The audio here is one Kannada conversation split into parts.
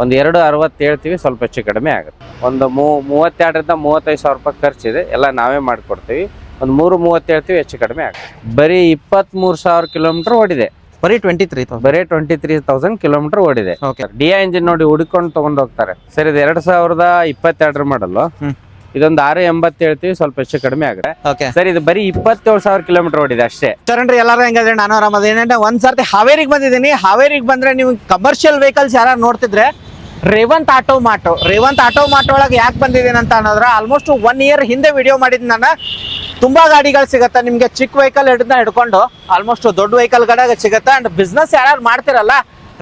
ಒಂದು 260 ಹೇಳ್ತೀವಿ, ಸ್ವಲ್ಪ ಹೆಚ್ಚು ಕಡಿಮೆ ಆಗುತ್ತೆ. ಒಂದು 32ರಿಂದ 35,000 ರೂಪಾಯಿ ಖರ್ಚಿದೆ, ಎಲ್ಲ ನಾವೇ ಮಾಡ್ಕೊಡ್ತೀವಿ. ಒಂದು 330 ಹೇಳ್ತೀವಿ, ಹೆಚ್ಚು ಕಡಿಮೆ ಆಗುತ್ತೆ. ಬರೀ 23,000 ಕಿಲೋಮೀಟರ್ ಓಡಿದೆ. ಬರೀ 23,000 ಕಿಲೋಮೀಟರ್ ಓಡಿದೆ. ಡಿಐ ಇಂಜಿನ್ ನೋಡಿ ಹುಡುಕೊಂಡು ತಗೊಂಡ್ ಹೋಗ್ತಾರೆ ಸರ್. ಇದು 2022 ಮಾಡಲು. ಇದೊಂದು 680 ಹೇಳ್ತೀವಿ, ಸ್ವಲ್ಪ ಹೆಚ್ಚು ಕಡಿಮೆ ಆಗುತ್ತೆ ಸರ್. ಇದು ಬರೀ 27,000 ಕಿಲೋಮೀಟರ್ ಓಡಿದೆ ಅಷ್ಟೇ. ಸರಿ ಎಲ್ಲಾರು ಹೆಂಗಾದ್ರೆ ನಾನು ಆರಾಮದ. ಏನಂటే ಒಂದ್ಸರ್ತಿ ಹಾವೇರಿಗೆ ಬಂದಿದ್ದೀನಿ. ಹಾವೇರಿಗೆ ಬಂದ್ರೆ ನೀವು ಕಮರ್ಷಿಯಲ್ ವೆಹಿಕಲ್ಸ್ ಯಾರು ನೋಡ್ತಿದ್ರೆ ರೇವಂತ್ ಆಟೋ ಮಾರ್ಟ್ ಒಳಗೆ ಯಾಕೆ ಬಂದಿದ್ದೀನಿ ಅಂತ ಅನ್ನೋದ್ರ ಆಲ್ಮೋಸ್ಟ್ 1 ಇಯರ್ ಹಿಂದೆ ವಿಡಿಯೋ ಮಾಡಿದ್ ನಾನು. ತುಂಬಾ ಗಾಡಿಗಳು ಸಿಗುತ್ತೆ ನಿಮ್ಗೆ, ಚಿಕ್ಕ ವೆಹಿಕಲ್ ಹಿಡ್ಕೊಂಡು ಆಲ್ಮೋಸ್ಟ್ ದೊಡ್ಡ ವೆಹಿಕಲ್ ಗಾಡಿ ಸಿಗುತ್ತೆ. ಅಂಡ್ ಬಿಸ್ನೆಸ್ ಯಾರು ಮಾಡ್ತಿರಲ್ಲ,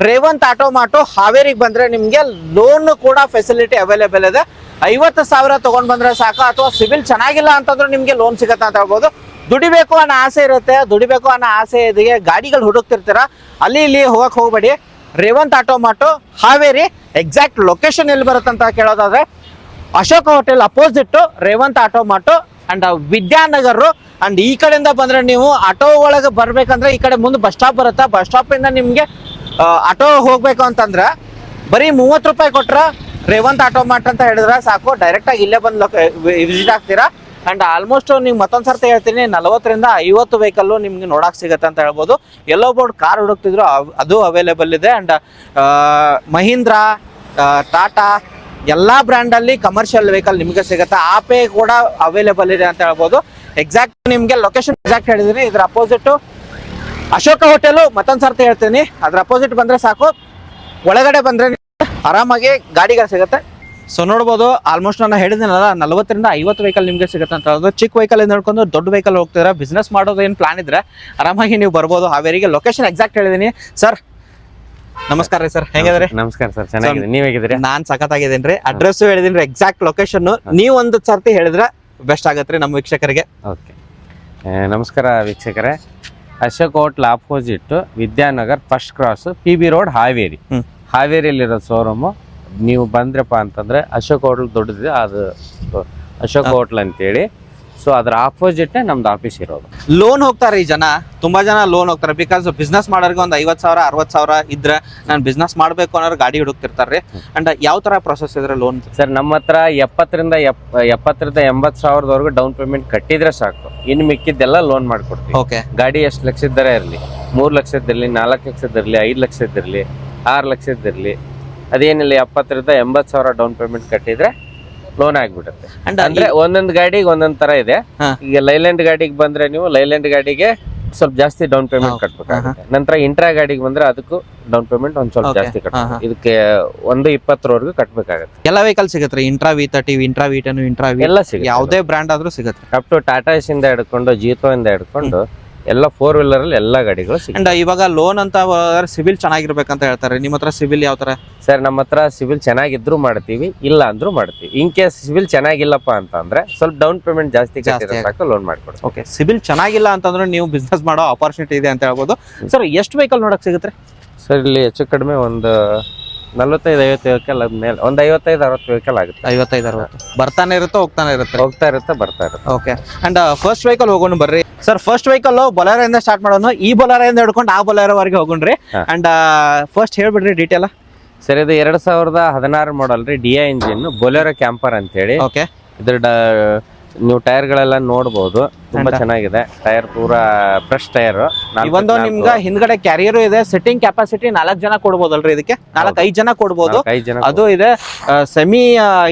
ರೇವಂತ್ ಆಟೋ ಮಾರ್ಟ್ ಹಾವೇರಿಗೆ ಬಂದ್ರೆ ನಿಮ್ಗೆ ಲೋನ್ ಕೂಡ ಫೆಸಿಲಿಟಿ ಅವೈಲೇಬಲ್ ಇದೆ. 50,000 ತಗೊಂಡ್ ಬಂದ್ರೆ ಸಾಕು, ಅಥವಾ ಸಿವಿಲ್ ಚೆನ್ನಾಗಿಲ್ಲ ಅಂತಂದ್ರೆ ನಿಮ್ಗೆ ಲೋನ್ ಸಿಗತ್ತೆ ಅಂತ ಹೇಳ್ಬೋದು. ದುಡಿಬೇಕು ಅನ್ನೋ ಆಸೆ ಇರುತ್ತೆ, ಇದೆಯೇ ಗಾಡಿಗಳು ಹುಡುಕ್ತಿರ್ತೀರ, ಅಲ್ಲಿ ಇಲ್ಲಿ ಹೋಗ್ಬೇಡಿ. Revanth auto mart Haveri. Exact location ಎಲ್ಲಿ ಬರುತ್ತೆ ಅಂತ ಕೇಳೋದಾದ್ರೆ Ashoka hotel opposite Revanth auto mart and Vidyanagar. And ಈ ಕಡೆಯಿಂದ ಬಂದ್ರೆ ನೀವು ಆಟೋ ಒಳಗೆ ಬರ್ಬೇಕಂದ್ರೆ ಈ ಕಡೆ ಮುಂದೆ ಬಸ್ ಸ್ಟಾಪ್ ಬರುತ್ತೆ. ಬಸ್ ಸ್ಟಾಪ್ ಇಂದ ನಿಮ್ಗೆ ಆಟೋ ಹೋಗ್ಬೇಕು ಅಂತಂದ್ರೆ ಬರೀ 30 ರೂಪಾಯಿ ಕೊಟ್ರ ರೇವಂತ್ ಆಟೋ ಮಾರ್ಟ್ ಅಂತ ಹೇಳಿದ್ರೆ ಸಾಕು, ಡೈರೆಕ್ಟ್ ಆಗಿ ಇಲ್ಲೇ ಬಂದು ವಿಸಿಟ್ ಆಗ್ತೀರಾ. ಅಂಡ್ ಆಲ್ಮೋಸ್ಟ್ ನೀವು ಮತ್ತೊಂದ್ಸರ್ತಿ ಹೇಳ್ತೀನಿ, 40ರಿಂದ 50 ವೆಹಿಕಲ್ ನಿಮ್ಗೆ ನೋಡಕ್ ಸಿಗತ್ತೆ ಅಂತ ಹೇಳ್ಬೋದು. ಎಲ್ಲೋ ಬೋರ್ಡ್ ಕಾರ್ ಹುಡುಕ್ತಿದ್ರು, ಅದು ಅವೈಲೇಬಲ್ ಇದೆ. ಅಂಡ್ ಮಹೀಂದ್ರ, ಟಾಟಾ ಎಲ್ಲಾ ಬ್ರ್ಯಾಂಡ್ ಅಲ್ಲಿ ಕಮರ್ಷಿಯಲ್ ವೆಹಿಕಲ್ ನಿಮ್ಗೆ ಸಿಗುತ್ತೆ. ಆಪೆ ಕೂಡ ಅವೈಲೇಬಲ್ ಇದೆ ಅಂತ ಹೇಳ್ಬೋದು. ಎಕ್ಸಾಕ್ಟ್ ನಿಮ್ಗೆ ಲೊಕೇಶನ್ ಎಕ್ಸಾಕ್ಟ್ ಹೇಳಿದೀನಿ. ಇದ್ರ ಅಪೋಸಿಟ್ ಅಶೋಕ ಹೋಟೆಲ್. ಮತ್ತೊಂದ್ಸರ್ತಿ ಹೇಳ್ತೀನಿ, ಅದ್ರ ಅಪೋಸಿಟ್ ಬಂದ್ರೆ ಸಾಕು. ಒಳಗಡೆ ಬಂದ್ರೆ ಆರಾಮಾಗಿ ಗಾಡಿಗಳು ಸಿಗುತ್ತೆ. ಸೊ ನೋಡ್ಬೋದು, ಆಲ್ಮೋಸ್ಟ್ ನಾನು ಹೇಳಿದ್ದೀನಲ್ಲ 40ರಿಂದ 50 ವೆಹಿಕಲ್ ನಿಮ್ಗೆ ಸಿಗುತ್ತೆ ಅಂತ ಹೇಳೋದು. ಚಿಕ್ಕ ವೆಹಿಕಲ್ ಇಂದ ಹಿಡ್ಕೊಂಡು ದೊಡ್ಡ ವೆಹಿಕಲ್ ಹೋಗ್ತೀರಾ, ಬಿಸ್ನೆಸ್ ಮಾಡೋದು ಏನು ಪ್ಲಾನ್ ಇದ್ರೆ ಆರಾಮಾಗಿ ನೀವು ಬರ್ಬೋದು ಹಾವೇರಿಗೆ. ಲೊಕೇಶನ್ ಎಕ್ಸಾಕ್ಟ್ ಹೇಳಿದೀನಿ. ಸರ್ ನಮಸ್ಕಾರ ರೀ ಸರ್, ಹೆಂಗಿದ್ರಿ? ನಮಸ್ಕಾರ ಸರ್, ಚೆನ್ನಾಗಿದೆ. ನೀವ್ ಹೇಗಿದ್ರಿ? ನಾನ್ ಸಖತ್ತಾಗಿದ್ದೀನಿ ರೀ. ಅಡ್ರೆಸ್ ಹೇಳಿದೀನಿ ರೀ, ಎಕ್ಸಾಕ್ಟ್ ಲೊಕೇಶನ್ ನೀವು ಒಂದು ಸರ್ತಿ ಹೇಳಿದ್ರೆ ಬೆಸ್ಟ್ ಆಗತ್ತೆ ರೀ ನಮ್ಮ ವೀಕ್ಷಕರಿಗೆ. ಓಕೆ, ನಮಸ್ಕಾರ ವೀಕ್ಷಕರೇ. Ashok hotel opposite Vidyanagar first cross, PB road, Haveri. ಹಾವೇರಿಯಲ್ಲಿರೋ ಶೋರೂಮು. ನೀವು ಬಂದ್ರಪ್ಪ ಅಂತಂದ್ರೆ ಅಶೋಕ್ ಹೋಟ್ಲ್ ದೊಡ್ಡದಿದೆ, ಅದು ಅಶೋಕ್ ಹೋಟ್ಲ್ ಅಂತೇಳಿ. ಸೊ ಅದ್ರ ಆಪೋಸಿಟ್ ನಮ್ದು ಆಫೀಸ್ ಇರೋದು. ಲೋನ್ ಹೋಗ್ತಾರೆ ಈ ಜನ, ತುಂಬಾ ಜನ ಲೋನ್ ಹೋಗ್ತಾರೆ. ಬಿಕಾಸ್ ಬಿಸ್ನೆಸ್ ಮಾಡೋರಿಗೆ ಒಂದು 50,000 60,000 ಇದ್ರೆ ನಾನು ಬಿಸ್ನೆಸ್ ಮಾಡ್ಬೇಕು ಅನ್ನೋರು ಗಾಡಿ ಹುಡುಕ್ತಿರ್ತಾರೆ. ಅಂಡ್ ಯಾವ ತರ ಪ್ರೊಸೆಸ್ ಇದ್ರೆ ಲೋನ್? ಸರ್ ನಮ್ಮ ಹತ್ರ 70ರಿಂದ 80,000 ಡೌನ್ ಪೇಮೆಂಟ್ ಕಟ್ಟಿದ್ರೆ ಸಾಕು, ಇನ್ನು ಮಿಕ್ಕಿದ್ದೆಲ್ಲ ಲೋನ್ ಮಾಡ್ಕೊಡ್ತೀವಿ. ಓಕೆ, ಗಾಡಿ ಎಷ್ಟು ಲಕ್ಷದರ ಇರಲಿ, 3 ಲಕ್ಷದಿರಲಿ, 4 ಲಕ್ಷದಿರಲಿ, 5 ಲಕ್ಷದಿರಲಿ, 6 ಲಕ್ಷದಿರಲಿ, ಅದೇನಿಲ್ಲ 70ರಿಂದ 80,000 ಡೌನ್ ಪೇಮೆಂಟ್ ಕಟ್ಟಿದ್ರೆ ಲೋನ್ ಆಗ್ಬಿಡುತ್ತೆ. ಅಂದ್ರೆ ಒಂದೊಂದು ಗಾಡಿಗೆ ಒಂದೊಂದ್ ತರ ಇದೆ. ಈಗ ಲೈಲ್ಯಾಂಡ್ ಗಾಡಿಗೆ ಬಂದ್ರೆ ನೀವು ಲೈಲ್ಯಾಂಡ್ ಗಾಡಿಗೆ ಸ್ವಲ್ಪ ಜಾಸ್ತಿ ಡೌನ್ ಪೇಮೆಂಟ್ ಕಟ್ಬೇಕಾಗುತ್ತೆ. ನಂತರ ಇಂಟ್ರಾ ಗಾಡಿಗೆ ಬಂದ್ರೆ ಅದಕ್ಕೂ ಡೌನ್ ಪೇಮೆಂಟ್ ಒಂದ್ ಸ್ವಲ್ಪ ಜಾಸ್ತಿ ಕಟ್ಬೇಕು. ಇದಕ್ಕೆ 120 ಕಟ್ಬೇಕಾಗುತ್ತೆ. ಎಲ್ಲ ವೆಹಿಕಲ್ ಸಿಗುತ್ತೆ. Intra V30, intra V10, intra ಎಲ್ಲ ಸಿಗುತ್ತೆ. ಯಾವುದೇ ಬ್ರ್ಯಾಂಡ್ ಆದ್ರೂ ಸಿಗುತ್ತೆ. ಅಪ್ ಟು ಟಾಟಾ ಎಸ್ ಇಂದ ಹಿಡ್ಕೊಂಡು ಜೀತೋ ಇಂದ ಹಿಡ್ಕೊಂಡು ಎಲ್ಲ 4 ವೀಲರ್ ಅಲ್ಲಿ ಎಲ್ಲಾ ಗಾಡಿಗಳು ಸಿಗುತ್ತೆ. ಅಂಡ್ ಇವಾಗ ಲೋನ್ ಅಂತ ಸಿವಿಲ್ ಚೆನ್ನಾಗಿರ್ಬೇಕಂತ ಹೇಳ್ತಾರೆ. ನಿಮ್ಮ ಹತ್ರ ಸಿವಿಲ್ ಯಾವ ತರ? ಸರ್ ನಮ್ಮ ಹತ್ರ ಸಿವಿಲ್ ಚೆನ್ನಾಗಿದ್ರು ಮಾಡ್ತೀವಿ, ಇಲ್ಲ ಅಂದ್ರೂ ಮಾಡ್ತೀವಿ. ಇನ್ ಕೇಸ್ ಸಿವಿಲ್ ಚೆನ್ನಾಗಿಲ್ಲಪ್ಪ ಅಂತಂದ್ರೆ ಸ್ವಲ್ಪ ಡೌನ್ ಪೇಮೆಂಟ್ ಜಾಸ್ತಿ ಸಾಕು, ಲೋನ್ ಮಾಡ್ಕೊಡ್ತೀವಿ. ಓಕೆ, ಸಿವಿಲ್ ಚೆನ್ನಾಗಿಲ್ಲ ಅಂತಂದ್ರೆ ನೀವು ಬಿಸ್ನೆಸ್ ಮಾಡೋ ಆಪರ್ಚುನಿಟಿ ಇದೆ ಅಂತ ಹೇಳ್ಬೋದು. ಸರ್ ಎಷ್ಟು ವೆಹಿಕಲ್ ನೋಡಕ್ ಸಿಗುತ್ತೆ? ಸರ್ ಇಲ್ಲಿ ಹೆಚ್ಚು ಕಡಿಮೆ ಒಂದು 45-50 ವೆಹಿಕಲ್ ಆದ್ಮೇಲೆ ಒಂದು 55-60 ವೆಹಿಕಲ್ ಆಗುತ್ತೆ. 55-60 ಬರ್ತಾನೆ ಇರುತ್ತೆ, ಹೋಗ್ತಾ ಇರುತ್ತೆ, ಬರ್ತಾ ಇರುತ್ತೆ. ಓಕೆ, ಅಂಡ್ ಫಸ್ಟ್ ವೆಹಿಕಲ್ ಹೋಗೋಣ ಬರ್ರಿ. ಸರ್ ಫಸ್ಟ್ ವೆಹಿಕಲ್ ಬೊಲೆರೋ ಇಂದ ಸ್ಟಾರ್ಟ್ ಮಾಡೋಣ. ಈ ಬೊಲೆರೋ ಇಂದ ಹಿಡ್ಕೊಂಡು ಆ ಬೊಲೆರೋ ವರೆಗೆ ಹೋಗೋಣ್ರಿ. ಅಂಡ್ ಫಸ್ಟ್ ಹೇಳ್ಬಿಡ್ರಿ ಡೀಟೇಲ್. ಸರ್ ಇದು 2016 ಮಾಡಲ್ ರೀ, DI ಇಂಜಿನ್, ಬೊಲೆರೋ ಕ್ಯಾಂಪರ್ ಅಂತ ಹೇಳಿ. ಓಕೆ, ಇದ್ರ ನೀವು ಟೈರ್ ಗಳೆಲ್ಲ ನೋಡ್ಬೋದು, ತುಂಬಾ ಚೆನ್ನಾಗಿದೆ. ಟೈರ್ ಪೂರಾ ಫ್ರೆಶ್ ಟೈರ್. ಒಂದು ನಿಮ್ಗೆ ಹಿಂದ್ಗಡೆ ಕ್ಯಾರಿಯರ್ ಇದೆ. ಸಿಟ್ಟಿಂಗ್ ಕೆಪಾಸಿಟಿ 4 ಜನ ಕೊಡ್ಬೋದಲ್ರಿ, ಇದಕ್ಕೆ 4-5 ಜನ ಕೊಡ್ಬೋದು. ಅದು ಇದೆ ಸೆಮಿ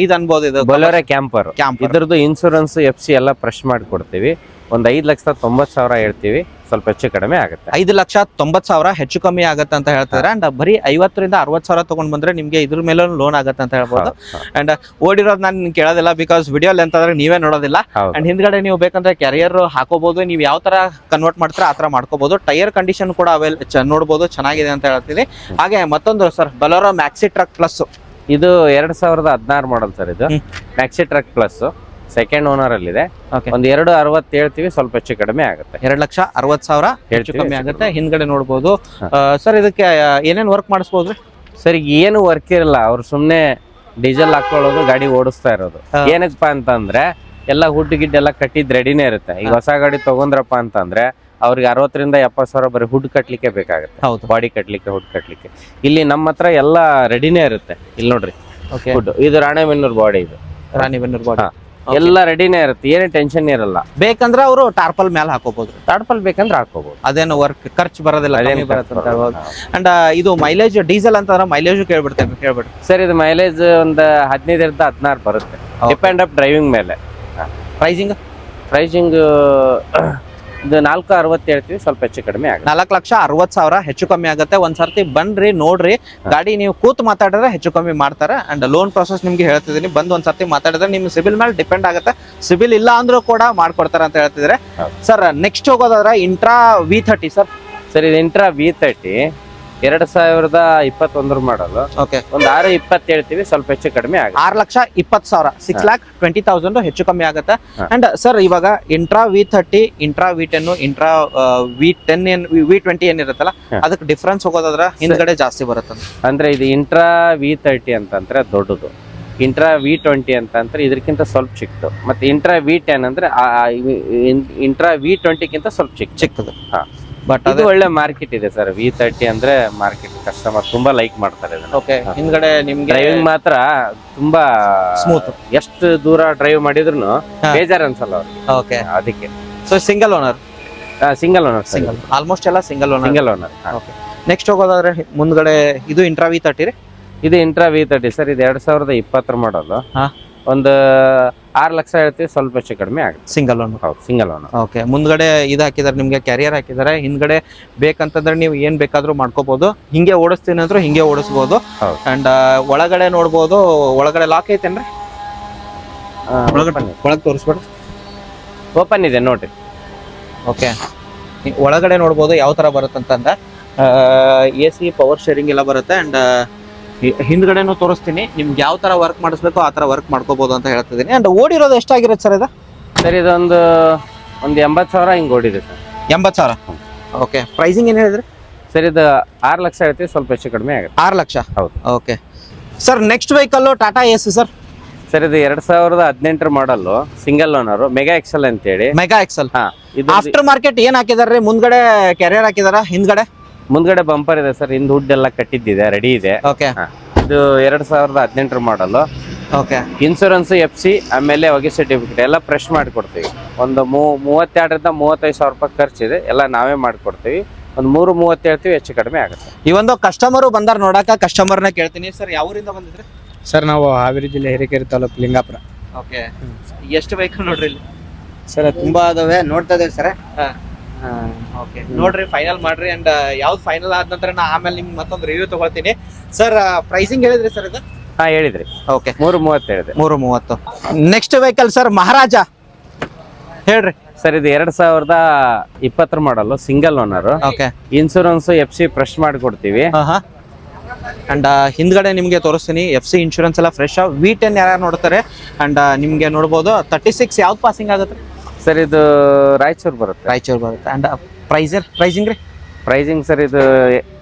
ಇದು ಅನ್ಬೋದು. ಇದು ಬೊಲೆರೋ ಕ್ಯಾಂಪರ್. ಇದ್ರದ್ದು ಇನ್ಶೂರೆನ್ಸ್ FC ಎಲ್ಲ ಫ್ರೆಶ್ ಮಾಡಿ ಕೊಡ್ತೀವಿ. ಒಂದು 5,90,000 ಹೇಳ್ತೀವಿ, ಸ್ವಲ್ಪ ಹೆಚ್ಚು ಕಡಿಮೆ ಆಗುತ್ತೆ. 5,90,000 ಹೆಚ್ಚು ಕಮ್ಮಿ ಆಗುತ್ತೆ ಅಂತ ಹೇಳ್ತಾರೆ. ಅಂಡ್ ಬರೀ 50ರಿಂದ 60,000 ತಗೊಂಡ್ ಬಂದ್ರೆ ನಿಮ್ಗೆ ಇದ್ರ ಮೇಲೆ ಲೋನ್ ಆಗುತ್ತೆ ಅಂತ ಹೇಳ್ಬೋದು. ಅಂಡ್ ಓಡಿರೋದು ನಾನು ಕೇಳೋದಿಲ್ಲ, ಬಿಕಾಸ್ ವಿಡಿಯೋ ಲೆಂತ್ ಆದ್ರೆ ನೀವೇ ನೋಡೋದಿಲ್ಲ. ಅಂಡ್ ಹಿಂದ್ಗಡೆ ನೀವು ಬೇಕಂದ್ರೆ ಕ್ಯಾರಿಯರ್ ಹಾಕೋಬಹುದು. ನೀವು ಯಾವ ತರ ಕನ್ವರ್ಟ್ ಮಾಡ್ತಾರೆ ಆ ತರ ಮಾಡ್ಕೋಬಹುದು. ಟೈರ್ ಕಂಡೀಷನ್ ಕೂಡ ನೋಡ್ಬೋದು, ಚೆನ್ನಾಗಿದೆ ಅಂತ ಹೇಳ್ತೀನಿ. ಹಾಗೆ ಮತ್ತೊಂದು sir, Bolero maxi truck plus. ಇದು 2016 ಮಾಡಲ್ ಸರ್. ಇದು maxi truck plus second owner ಅಲ್ಲಿ ಇದೆ. ಒಂದು 260 ಹೇಳ್ತೀವಿ, ಸ್ವಲ್ಪ ಹೆಚ್ಚು ಕಡಿಮೆ ಆಗುತ್ತೆ. 2,60,000 ಹೆಚ್ಚು ಕಮ್ಮಿ ಆಗುತ್ತೆ. ಹಿಂದ್ಗಡೆ ನೋಡ್ಬೋದು. ಸರ್ ಇದಕ್ಕೆ ಏನೇನ್ ವರ್ಕ್ ಮಾಡಿಸ್ಬೋದ್ರಿ? ಸರ್ ಈಗ ಏನು ವರ್ಕ್ ಇರಲ್ಲ, ಅವ್ರು ಸುಮ್ನೆ ಡೀಸೆಲ್ ಹಾಕೊಳ್ಳೋದು, ಗಾಡಿ ಓಡಿಸ್ತಾ ಇರೋದು. ಏನಕ್ಕಪ್ಪ ಅಂತಂದ್ರೆ ಎಲ್ಲ ಹುಡ್ ಗಿಡ್ ಎಲ್ಲ ಕಟ್ಟಿದ್ ರೆಡಿನೇ ಇರುತ್ತೆ. ಈಗ ಹೊಸ ಗಾಡಿ ತಗೊಂಡ್ರಪ್ಪ ಅಂತಂದ್ರೆ ಅವ್ರಿಗೆ 60,000 ರಿಂದ 70,000 ಬರೀ ಹುಡ್ ಕಟ್ಲಿಕ್ಕೆ ಬೇಕಾಗುತ್ತೆ, ಹೌದು. ಬಾಡಿ ಕಟ್ಲಿಕ್ಕೆ, ಹುಡ್ ಕಟ್ಲಿಕ್ಕೆ. ಇಲ್ಲಿ ನಮ್ಮ ಹತ್ರ ಎಲ್ಲ ರೆಡಿನೇ ಇರುತ್ತೆ. ಇಲ್ಲಿ ನೋಡ್ರಿ ಓಕೆ, ಹುಡ್, ಇದು ರಾಣೆಬೆನ್ನೂರು ಬಾಡಿ, ಇದು ರಾಣಿಬೆನ್ನೂರು ಬಾಡಿ ಎಲ್ಲ ರೆಡಿನೇ ಇರುತ್ತೆ, ಏನೇ ಟೆನ್ಷನ್ ಇರಲ್ಲ. ಬೇಕಂದ್ರೆ ಅವರು ಟಾರ್ಪಲ್ ಮೇಲೆ ಹಾಕೋಬಹುದು, ತಾಡ್ಪಲ್ ಬೇಕಂದ್ರೆ ಹಾಕೋಬಹುದು, ಅದೇನು ವರ್ಕ್ ಖರ್ಚು ಬರೋದಿಲ್ಲ, ಅದೇನ್ ಕಮ್ಮಿ ಬರುತ್ತೆ ಅಂತ ಖರ್ಚು ಹೇಳ್ಬೋದು. ಬರೋದಿಲ್ಲ. ಅಂಡ್ ಇದು ಮೈಲೇಜ್ ಡೀಸೆಲ್ ಅಂತಂದ್ರೆ ಮೈಲೇಜ್ ಕೇಳ್ಬಿಡ್ರಿ. ಸರ್ ಇದು ಮೈಲೇಜ್ ಒಂದು 15 ರಿಂದ 16 ಬರುತ್ತೆ, ಡಿಪೆಂಡ್ ಅಪ್ ಡ್ರೈವಿಂಗ್ ಮೇಲೆ. ಪ್ರೈಸಿಂಗ್ ಇದು 460 ಹೇಳ್ತೀವಿ, ಸ್ವಲ್ಪ ಹೆಚ್ಚು ಕಡಿಮೆ ಆಗುತ್ತೆ. 4,60,000 ಹೆಚ್ಚು ಕಮ್ಮಿ ಆಗುತ್ತೆ. ಒಂದ್ಸರ್ತಿ ಬನ್ರಿ ನೋಡ್ರಿ, ಗಾಡಿ ನೀವು ಕೂತ್ ಮಾತಾಡಿದ್ರೆ ಹೆಚ್ಚು ಕಮ್ಮಿ ಮಾಡ್ತಾರೆ. ಅಂಡ್ ಲೋನ್ ಪ್ರೊಸೆಸ್ ನಿಮ್ಗೆ ಹೇಳ್ತಿದ್ದೀನಿ, ಬಂದು ಒಂದ್ಸರ್ತಿ ಮಾತಾಡಿದ್ರೆ ನಿಮ್ ಸಿಬಿಲ್ ಮೇಲೆ ಡಿಪೆಂಡ್ ಆಗುತ್ತೆ. ಸಿಬಿಲ್ ಇಲ್ಲ ಅಂದ್ರೂ ಕೂಡ ಮಾಡ್ಕೊಡ್ತಾರೆ ಅಂತ ಹೇಳ್ತಿದ್ರೆ. ಸರ್ ನೆಕ್ಸ್ಟ್ ಹೋಗೋದಾದ್ರೆ ಇಂಟ್ರಾ V30 ಸರ್ ಇದು ಇಂಟ್ರಾ V30 2021 ಮಾಡಲು. ಓಕೆ, ಒಂದು 620 ಹೇಳ್ತೀವಿ, ಸ್ವಲ್ಪ ಹೆಚ್ಚು ಕಡಿಮೆ ಆಗುತ್ತೆ. 6,20,000 6,20,000 ಹೆಚ್ಚು ಕಮ್ಮಿ ಆಗುತ್ತೆ. ಅಂಡ್ ಸರ್ ಇವಾಗ intra V30, intra V10, intra V20 ಏನಿರುತ್ತಲ್ಲ, ಅದಕ್ಕೆ ಡಿಫ್ರೆನ್ಸ್ ಹೋಗೋದಾದ್ರೆ ಹಿಂದ್ಗಡೆ ಜಾಸ್ತಿ ಬರುತ್ತೆ. ಅಂದ್ರೆ ಇದು ಇಂಟ್ರಾ V30 ಅಂತಂದ್ರೆ ದೊಡ್ಡದು, ಇಂಟ್ರಾ V20 ಅಂತಂದ್ರೆ ಇದಕ್ಕಿಂತ ಸ್ವಲ್ಪ ಚಿಕ್ಕದು, ಮತ್ತೆ ಇಂಟ್ರಾ V10 ಅಂದ್ರೆ ಇಂಟ್ರಾ V20 ಸ್ವಲ್ಪ ಚಿಕ್ಕದು. ಬಟ್ ಅದು ಒಳ್ಳೆ ಮಾರ್ಕೆಟ್ ಇದೆ ಸರ್. V30 ಅಂದ್ರೆ ಮಾರ್ಕೆಟ್, ಕಸ್ಟಮರ್ ತುಂಬಾ ಲೈಕ್ ಮಾಡ್ತಾರೆ ಇದನ್ನ. ಓಕೆ, ಹಿಂದ್ಗಡೆ ನಿಮ್ಗೆ ಡ್ರೈವಿಂಗ್ ಮಾತ್ರ ತುಂಬಾ ಸ್ಮೂತ್, ಎಷ್ಟು ದೂರ ಡ್ರೈವ್ ಮಾಡಿದ್ರು ಬೇಜಾರ್ ಅನ್ಸಲ್ಲ ಅವ್ರಿಗೆ. ಓಕೆ, ಅದಕ್ಕೆ so single owner, single owner, almost ಎಲ್ಲ ಸಿಂಗಲ್ ಓನರ್. ಓಕೆ, ನೆಕ್ಸ್ಟ್ ಹೋಗೋದಾದ್ರೆ ಮುಂದ್ಗಡೆ ಇದು ಇಂಟ್ರಾ V30 ರೀ. ಇದು ಇಂಟ್ರಾ V30 ಸರ್, ಇದು 2020 ಮಾಡಲು. ಒಂದು 6 ಲಕ್ಷ ಹೇಳ್ತೀವಿ, ಸ್ವಲ್ಪ ಹೆಚ್ಚು ಕಡಿಮೆ ಆಗುತ್ತೆ. ಸಿಂಗಲ್ ಓನರ್, ಹೌದು, ಸಿಂಗಲ್ ಓನರ್. ಓಕೆ, ಮುಂದ್ಗಡೆ ಇದು ಹಾಕಿದಾರೆ ನಿಮ್ಗೆ, ಕ್ಯಾರಿಯರ್ ಹಾಕಿದಾರೆ. ಹಿಂದ್ಗಡೆ ಬೇಕಂತಂದ್ರೆ ನೀವು ಏನ್ ಬೇಕಾದ್ರೂ ಮಾಡ್ಕೋಬಹುದು. ಹಿಂಗೆ ಓಡಿಸ್ತೀನಿ ಅಂದ್ರೆ ಹಿಂಗೆ ಓಡಿಸ್ಬೋದು. ಅಂಡ್ ಒಳಗಡೆ ನೋಡ್ಬೋದು, ಒಳಗಡೆ ಲಾಕ್ ಐತೇನ್ರಿ? ಒಳಗೆ ತೋರಿಸ್ಬೇಡ್ರಿ, ಓಪನ್ ಇದೆ ನೋಡ್ರಿ. ಓಕೆ, ಒಳಗಡೆ ನೋಡ್ಬೋದು ಯಾವ ತರ ಬರುತ್ತಂತಂದ AC ಪವರ್ ಶೇರಿಂಗ್ ಎಲ್ಲ ಬರುತ್ತೆ. ಅಂಡ್ ಹಿಂದ್ಗಡೆನೂ ತೋರಿಸ್ತೀನಿ, ನಿಮ್ಗೆ ಯಾವ ತರ ವರ್ಕ್ ಮಾಡಿಸ್ಬೇಕು ಆ ತರ ವರ್ಕ್ ಮಾಡ್ಕೋಬಹುದು ಅಂತ ಹೇಳ್ತಿದ್ದೀನಿ. ಅಂಡ್ ಓಡಿರೋದು ಎಷ್ಟಾಗಿರುತ್ತೆ ಸರ್ ಇದು? ಸರ್ ಇದೊಂದು 80,000 ಹಿಂಗ್ ಓಡಿದೆ ಸರ್. 80,000. ಓಕೆ, ಪ್ರೈಸಿಂಗ್ ಏನ್ ಹೇಳಿದ್ರಿ ಸರ್? ಇದು 6 ಲಕ್ಷ ಹೇಳ್ತೀವಿ, ಸ್ವಲ್ಪ ಹೆಚ್ಚು ಕಡಿಮೆ ಆಗುತ್ತೆ. 6 ಲಕ್ಷ, ಹೌದು. Okay sir, next vehicle Tata AC sir. Sir ಇದು 2018 ಮಾಡಲು, ಸಿಂಗಲ್ ಓನರ್, ಮೆಗಾ ಎಕ್ಸೆಲ್ ಅಂತೇಳಿ. Mega XL. ಇದು ಆಫ್ಟರ್ ಮಾರ್ಕೆಟ್ ಏನ್ ಹಾಕಿದಾರೆ? ಮುಂದ್ಗಡೆ ಕ್ಯಾರಿಯರ್ ಹಾಕಿದಾರ, ಹಿಂದ್ಗಡೆ ಮುಂದ್ಗಡೆ ಬಂಪರ್ ಇದೆ ಸರ್, ಹಿಂದ್ ಹುಡ್ ಎಲ್ಲ ಕಟ್ಟಿದ್ದಿದೆ, ರೆಡಿ ಇದೆ. ಓಕೆ, ಇದು 2018 ಮಾಡಲು. ಓಕೆ, ಇನ್ಸೂರೆನ್ಸ್, FC, ಆಮೇಲೆ ಹೊಗೆ ಸರ್ಟಿಫಿಕೇಟ್ ಎಲ್ಲ ಫ್ರೆಶ್ ಮಾಡಿಕೊಡ್ತೀವಿ. ಒಂದು 32 ರಿಂದ 35,000 ರೂಪಾಯಿ ಖರ್ಚಿದೆ, ಎಲ್ಲ ನಾವೇ ಮಾಡಿಕೊಡ್ತೀವಿ. ಒಂದು 330 ಹೇಳ್ತೀವಿ, ಹೆಚ್ಚು ಕಡಿಮೆ ಆಗುತ್ತೆ. ಈ ಒಂದು ಕಸ್ಟಮರ್ ಬಂದಾರ ನೋಡಾಕ, ಕಸ್ಟಮರ್ನ ಕೇಳ್ತೀನಿ. ಸರ್ ಯಾವ ಊರಿಂದ ಬಂದಿದ್ರಿ? ಸರ್ ನಾವು ಹಾವೇರಿ ಜಿಲ್ಲೆ ಹಿರೇಕೆರೆ ತಾಲೂಕು ಲಿಂಗಾಪುರ. ಓಕೆ, ಎಷ್ಟು ವೆಹಿಕಲ್ ನೋಡ್ರಿ ಇಲ್ಲಿ? ಸರ್ ತುಂಬಾ ಅದಾವೆ, ನೋಡ್ತಾ ಇದ್ದೇವೆ ಸರ್. ಓಕೆ, ನೋಡ್ರಿ ಫೈನಲ್ ಮಾಡ್ರಿ. ಅಂಡ್ ಯಾವ್ದು ಫೈನಲ್ ಆದ ನಂತರ ನಾ ಆಮೇಲೆ ನಿಮ್ಗೆ ಮತ್ತೊಂದು ರಿವ್ಯೂ ತಗೊಳ್ತೀನಿ. ಸರ್ ಪ್ರೈಸಿಂಗ್ ಹೇಳಿದ್ರಿ ಸರ್ ಇದು? ಹೇಳಿದ್ರಿ. ಓಕೆ, 330 ಹೇಳಿದೆ. 330. ನೆಕ್ಸ್ಟ್ ವೆಹಿಕಲ್ ಸರ್ ಮಹಾರಾಜ, ಹೇಳ್ರಿ ಸರ್. ಇದು 2020 ಮಾಡಲು, single owner. Okay, insurance, FC fresh ಮಾಡಿಕೊಡ್ತೀವಿ. ಅಂಡ್ ಹಿಂದ್ಗಡೆ ನಿಮ್ಗೆ ತೋರಿಸ್ತೀನಿ, FC ಇನ್ಶೂರೆನ್ಸ್ ಎಲ್ಲ ಫ್ರೆಶ್. V10 ಯಾರು ನೋಡ್ತಾರೆ. ಅಂಡ್ ನಿಮ್ಗೆ ನೋಡ್ಬೋದು 36 ಯಾವ್ದು ಪಾಸಿಂಗ್ ಆಗುತ್ತೆ ಸರ್? ಇದು ರಾಯಚೂರು ಬರುತ್ತೆ. ರಾಯಚೂರು ಬರುತ್ತೆ. ಅಂಡ್ ಪ್ರೈಸಿಂಗ್ ರೀ? ಪ್ರೈಸಿಂಗ್ ಸರ್ ಇದು